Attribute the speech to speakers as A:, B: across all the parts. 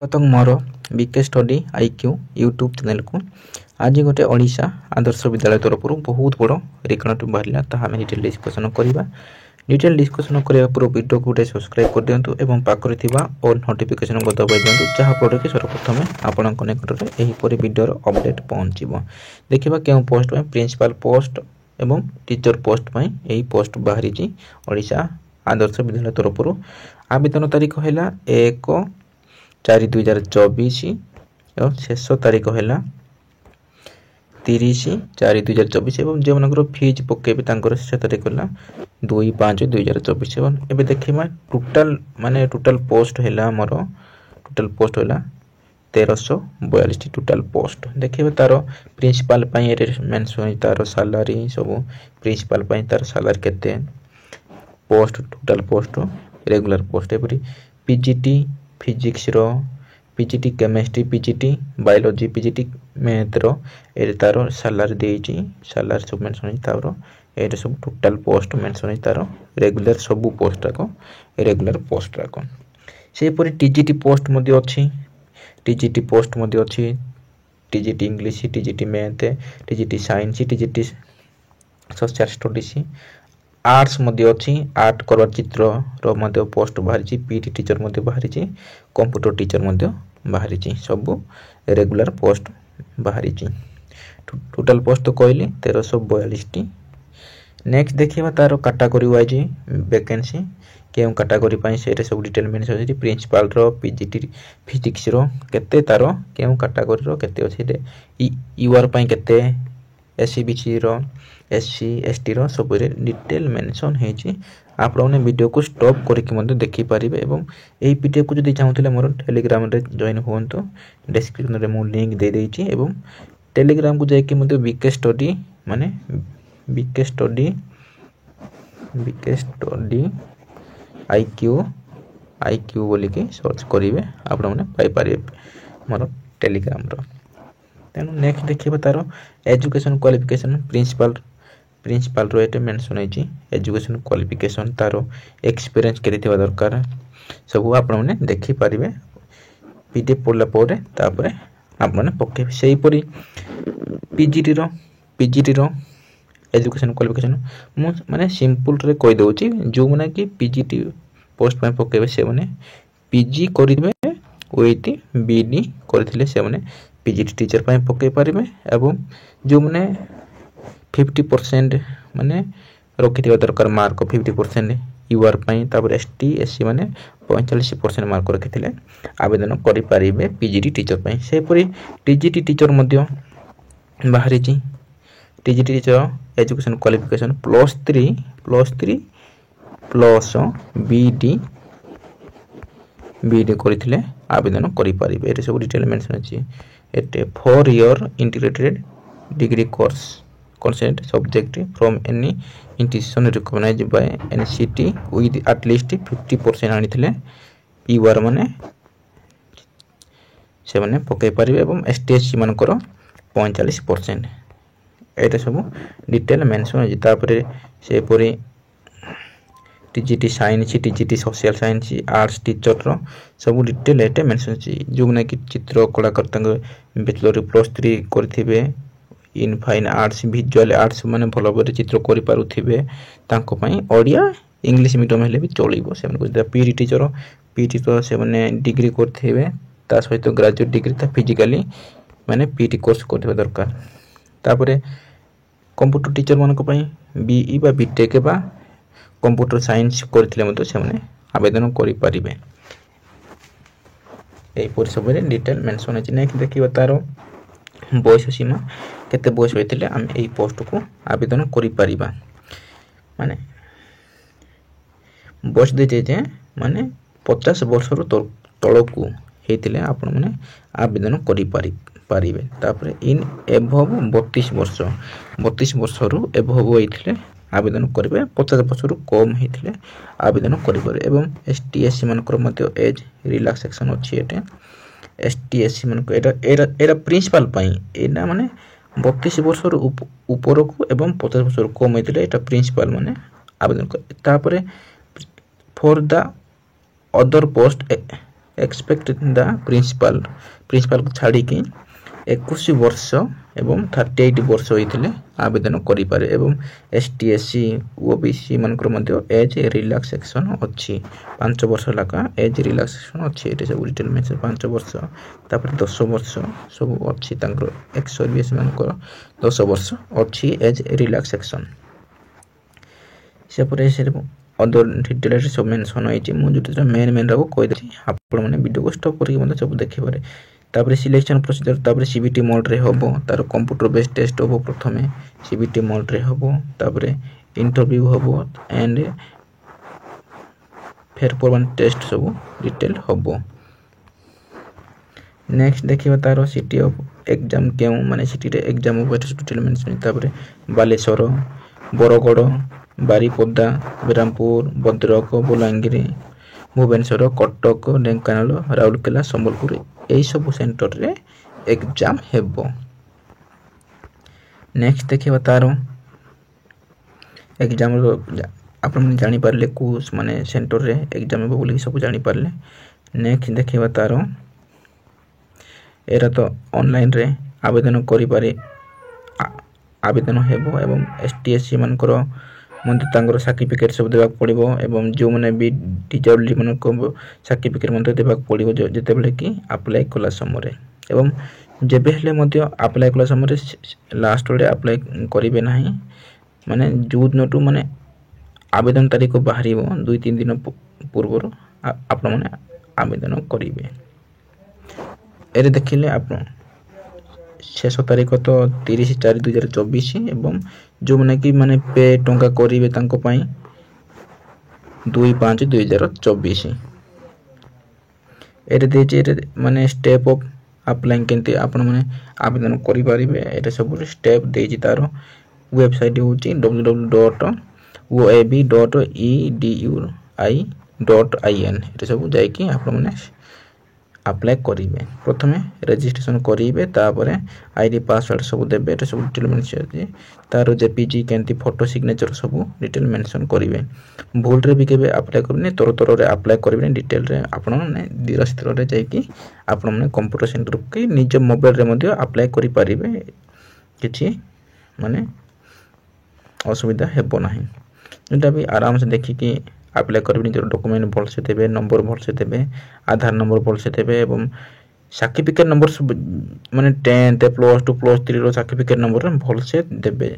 A: स्वागतम मोर BK study IQ YouTube channel को। आज गोटे ओडिशा आदर्श विद्यालय तरफ बहुत बड़ रिकॉर्ड बाहर ताहा डिटेल डिस्कसन करवा। डिटेल डिस्कसन करने पूर्व वीडियो को गोटे सब्सक्राइब कर दिंतु और पाखरे थिबा ऑल नोटिफिकेशन को दबाई दिंतु जहाँफल कि सर्वप्रथम आपण निकट में यहीपरि वीडियो अपडेट पहुँचो। देखा क्यों पोस्ट में प्रिंसिपल पोस्ट एवं टीचर पोस्ट में यही पोस्ट बाहरी ओडिशा आदर्श विद्यालय तरफ। आवेदन तारीख है 1/4/2024 और शेष तारीख है 30/4/2024 और जो मन फीज पकेबे शेष तारीख है 2/5/2024। एवं देखा टोटाल पोस्ट है मोर टोटाल पोस्ट है 1342 टोटाल पोस्ट। देखिए तार प्रिंसिपल मेंशन तार सैलरी सब प्रिंसिपल तार सैलरी केते post total post regular post एपरी पीजीटी फिजिक्स रो PGT chemistry PGT biology PGT math रो ए तार सैलरी देइची सैलरी सब मेंशन तार ए सब टोटाल पोस्ट मेंशन तार रेगुलर सब पोस्ट को रेगुलर पोस्ट को से परी टीजीटी पोस्ट मध्ये अछि टीजीटी पोस्ट मध्ये अछि TGT English TGT math TGT science TGT social studies arts मध्ये अछि आर्ट करवा चित्र रो मध्ये पोस्ट बाहरी पीटी टीचर मध्ये बाहरी कंप्यूटर टीचर मध्ये बाहरी सब रेगुलर पोस्ट बाहरी टोटाल पोस्ट तो कहली 1342 टी। नेक्स्ट देखिबा तारो कैटेगरी वाइज वैकेंसी केउ कैटेगरी पई सेटे सब डिटेल मेंशन अछि प्रिंसिपल रो पीजीटी फिजिक्स रो केते तारो केउ कैटेगरी रो केते अछि यूआर पई केते एससीबीसी रो एससी एसटी रो सब रे डिटेल मेंशन हेछि। आप लोग ने वीडियो को स्टॉप करके मते देखि परिबे एवं एई वीडियो को जदि चाहुथिले मोर टेलीग्राम रे जॉइन होंतो डिस्क्रिप्शन रे मु लिंक दे देछि एवं टेलीग्राम को जाय कि मते बीके स्टडी माने बीके स्टडी आईक्यू बोली के सर्च करिवे आप लोग ने पाई परिबे मोर टेलीग्राम रो। तेनु नेक्स्ट देखिबा तारो एजुकेशन क्वालिफिकेशन प्रिंसिपल रो एटे मेंशन है एजुकेशन क्वालिफिकेशन तारो एक्सपीरियंस केते थिबा दरकार सब आप माने देखि परिबे पीडीएफ पढला परे तापरे आप माने पके सेही परी पीजीटी रो एजुकेशन क्वालिफिकेशन मु माने सिंपल रे कहि दोची जो माने कि पीजीटी पोस्ट में पकेबे से माने पीजी करिबे विथ बीडी करथिले से माने पीजीटी टीचर पई पके परिबे एवं जो माने 50% माने रखिथिबा दरकार मार्क 50% यूआर पई तापर एसटी एससी माने 45% मार्क रखिथिले आवेदन करि परिबे पीजीटी टीचर पई। से परी टीजीटी टीचर मध्य बाहरी TGT teacher education qualification +3 plus बीडी करथिले आवेदन करि परिबे। एते सब डिटेल मेंशन अछि एटे 4 year integrated degree course consent subject from any institution recognized by NCT with at least 50% आनिथिले यूआर माने से माने पके परिबे एवं एसटीएससी मानकर 45% एटा सब डिटेल मेंशन अछि। तापरे से परी TGT science TGT social science arts teacher रो सब डिटेल एटे मेंशन अछि जो माने कि चित्र कलाकार बैचलर +3 करथिबे in fine arts visual arts माने भलो भलो चित्र करि पारुथिबे तांको पई ओडिया इंग्लिश मीडियम हेले भी चलिबो। से माने पीटी टीचर तो से माने डिग्री करथिबे ता सहित ग्रेजुएट डिग्री ता फिजिकली माने पीटी कोर्स करथिबे दरकार। तापरे कंप्यूटर टीचर मानको पई बीई बा बीटेक बा कंप्यूटर साइंस करथिले मते से माने आवेदन करि परिबे। एई पर सब रे डिटेल मेंशन अछि। नेक्स्ट देखिबा तारो बयस सीमा केते बयस होइतिले हम एई पोस्ट को आवेदन करि परिबा माने बयस दे जे माने 50 वर्ष रो तळकु हेतिले आपण माने आवेदन करि परिबे। तापर इन एभव 32 वर्ष रो एभव होइतिले आवेदन करिवे 50 वर्ष रो कम हेतिले आवेदन करिबे एवं एसटीएससी मानकर मध्ये एज रिलैक्सेशन अछि एटे एसटीएससी मन को एरा प्रिंसिपल पई एना माने 32 वर्ष ऊपर को एवं 50 वर्ष कम हेतिले एटा प्रिंसिपल माने आवेदन कर। तापरे for the other post expect the principal को छाड़ी कि 21 वर्ष एवं 38 वर्ष होइथिले आवेदन करि पारे एवं एसटी एससी ओबीसी मानकर मध्ये एज रिलैक्सेशन अछि 5 वर्ष लका एज रिलैक्सेशन अछि एटे सब रिटेल मेंशन 5 वर्ष तापर 10 वर्ष सब अछि तांकर एक्स सर्विस मानकर 10 वर्ष अछि एज रिलैक्सेशन सेपरे से अदर डिटेल सब मेंशन होइछि मु जति मेन रा को कहि दे आपण माने वीडियो को स्टॉप करि मतलब सब देखि पारे तापर सिलेक्शन प्रोसीजर तापर सीबीटी मोड रे होबो तार कंप्यूटर बेस्ड टेस्ट होबो प्रथमे सीबीटी मोड रे होबो तापर इंटरव्यू होबो एंड फेर परवन टेस्ट सब डिटेल होबो नेक्स्ट देखिबा तार सिटी ऑफ एग्जाम केउ माने सिटी रे एग्जाम होबो डिटेल मेंशन तापर बालेश्वर बरगड़ बारीपदा बेरामपुर भद्रक बलांगीर भुवनेश्वर कटक ढेंकानाल राउरकेला संबलपुर यही सब सेंटर रे एग्जाम हेबो नेक्स्ट देखिबा तार एग्जाम रो आपण जानि पारले कोर्स माने सेंटर रे एग्जाम हेबो बोली सब जानि पारले नेक्स्ट देखिबा तार एरा तो ऑनलाइन रे आवेदन करि पारे आवेदन हेबो एवं एसटीएससी मानकर मते तांगर सर्टिफिकेट सब देबा पड़िबो एवं जो माने भी टीचर मन को सर्टिफिकेट मते देबा पड़िबो जते बेले कि अप्लाई कला समय एवं जेबे हेले मते अप्लाई कला समय लास्ट रे अप्लाई करिवे नाही माने जूद नटू माने आवेदन तारीख बाहरिबो 2-3 दिन पूर्व आपण माने आवेदन करिवे एरे देखिले आपण शेष तारीख तो 30/4/2024 एवं जो माने कि माने पे टंका करिवे तांको पई 2/5/2024 एरे देचे माने स्टेप ऑफ अप्लाइंग केंते आपण माने आवेदन करि पारिबे एटा सब स्टेप देची तारो वेबसाइट होची www.oab.edui.in एटा सब जाय कि आपण माने अप्लाई करिवे प्रथमे रजिस्ट्रेशन करिवे तापरे आईडी पासवर्ड सब देबे एटा सब डिटेल मेंशन छै तारो जेपीजी केंती फोटो सिग्नेचर सब डिटेल मेंशन करिवे भूल रे भी केबे अप्लाई करबे तोर रे अप्लाई करबे डिटेल रे आपण माने धीर स्थिर रे जाय कि आपण माने कंप्यूटर सेंटर के निज मोबाइल रे मध्ये अप्लाई करि पारिबे किछि माने असुविधा हेबो नाही एटा भी आराम से देखि कि अप्लाई करबे निज डॉक्यूमेंट भल से देबे नंबर भल से देबे आधार नंबर भल से देबे एवं सर्टिफिकेट नंबर सब माने 10th +2 +3 रो सर्टिफिकेट नंबर भल से देबे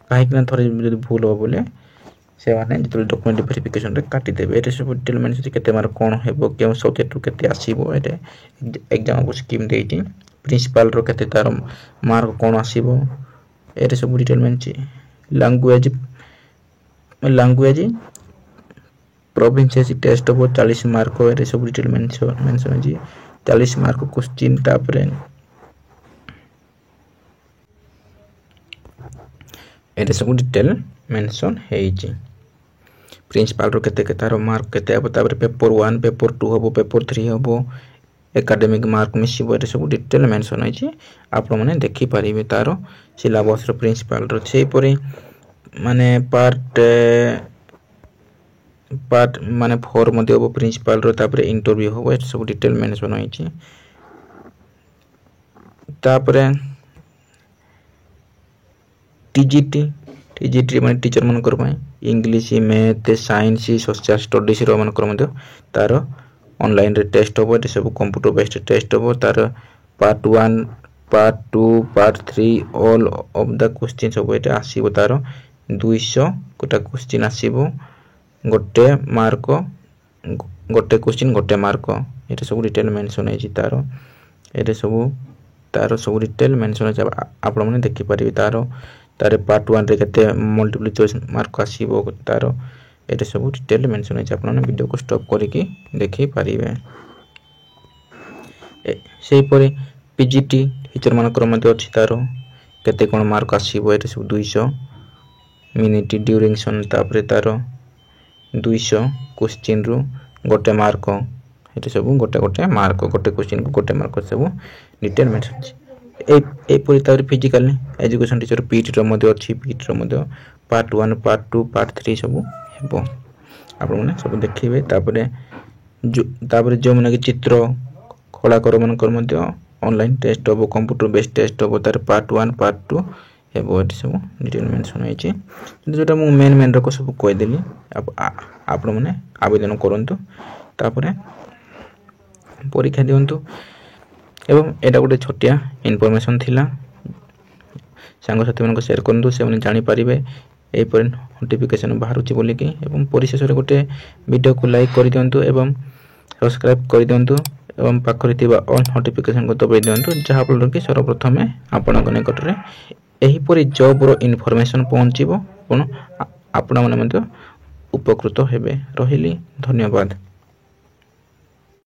A: काहे कि थोरे जदी भूल हो बोले से माने जतल डॉक्यूमेंट वेरिफिकेशन रे काटी देबे एटे सब डिटेल मेंशन केते मार्क कोन हेबो केउ सब्जेक्ट केते आसीबो एटे एग्जाम को स्कीम देइटी प्रिंसिपल रो केते तार मार्क कोन आसीबो एटे सब detail mention language provincial test हो 40 मार्क एरे सब डिटेल मेंशन जी 40 मार्क क्वेश्चन तापरे एरे सब डिटेल मेंशन हेई जी प्रिंसिपल रो केते केतारो मार्क केते अब तापरे पेपर 1 पेपर 2 होबो पेपर 3 होबो एकेडमिक मार्क मिसिबो एरे सब डिटेल मेंशन होई छी आपण माने देखि परिबे तारो सिलेबस रो प्रिंसिपल रो छै परे माने पार्ट माने 4 मध्ये हो प्रिंसिपल रो तापरे इंटरव्यू हो सब डिटेल मेंशन होई छी तापरे टीजीटी माने टीचर मन कर पई English math science social studies रो मन कर मध्ये तार ऑनलाइन रे टेस्ट हो ए सब कंप्यूटर बेस्ड टेस्ट हो तार part 1 part 2 part 3 all of the question सब एटा आसीबो तार 200 कोटा क्वेश्चन आसीबो गोटे मार्क गोटे क्वेश्चन गोटे मार्क एटा सब डिटेल मेंशन है तार एटा सब तार सब डिटेल मेंशन है आपण माने देखि परिबे तार पार्ट 1 रे केते मल्टीपल चॉइस मार्क आसीबो तार एटा सब डिटेल मेंशन है आपण माने वीडियो को स्टॉप करके देखि परिबे सेही परे पीजीटी टीचर मानकर मध्ये अछि तार केते कोन मार्क आसीबो एटा सब 200 मिनिट ड्यूरेशन तापरे तार 200 क्वेश्चन रु गोटे मार्क एटा सब गोटे मार्क गोटे क्वेश्चन को गोटे मार्क सब डिटेल मेंशन ए परि तार फिजिकल एजुकेशन टीचर पीटी रो मध्ये अछि पीटी रो मध्ये पार्ट 1 पार्ट 2 पार्ट 3 सब हेबो आपण माने सब देखिबे तापरे तापर जो मैंने चित्र कलाकार मानकर ऑनलाइन टेस्ट हम कंप्यूटर बेस्ड टेस्ट हम तार पार्ट 1 पार्ट 2 एवं ये सब डिटेल मेंशन होइछि जोटा मु मेन रको सब कहि देली आपण माने आवेदन करंतु तापर परीक्षा दियंतु एवं एटा गोटे छोटिया इनफॉरमेशन थिला सांग साथी मन को शेयर करंतु से माने जानि परिबे ए पर नोटिफिकेशन बाहरुछि बोली कि एवं परिशेष रे गोटे वीडियो को लाइक कर दियंतु एवं सब्सक्राइब कर दियंतु एवं पाखरे थिबा ऑल नोटिफिकेशन को दबाई दियंतु जहा फल कि सर्वप्रथम आपन निकट रे एही परि जॉब रो इनफॉरमेशन पहुंचीबो आपण माने उपकृत हेबे रहिली धन्यवाद।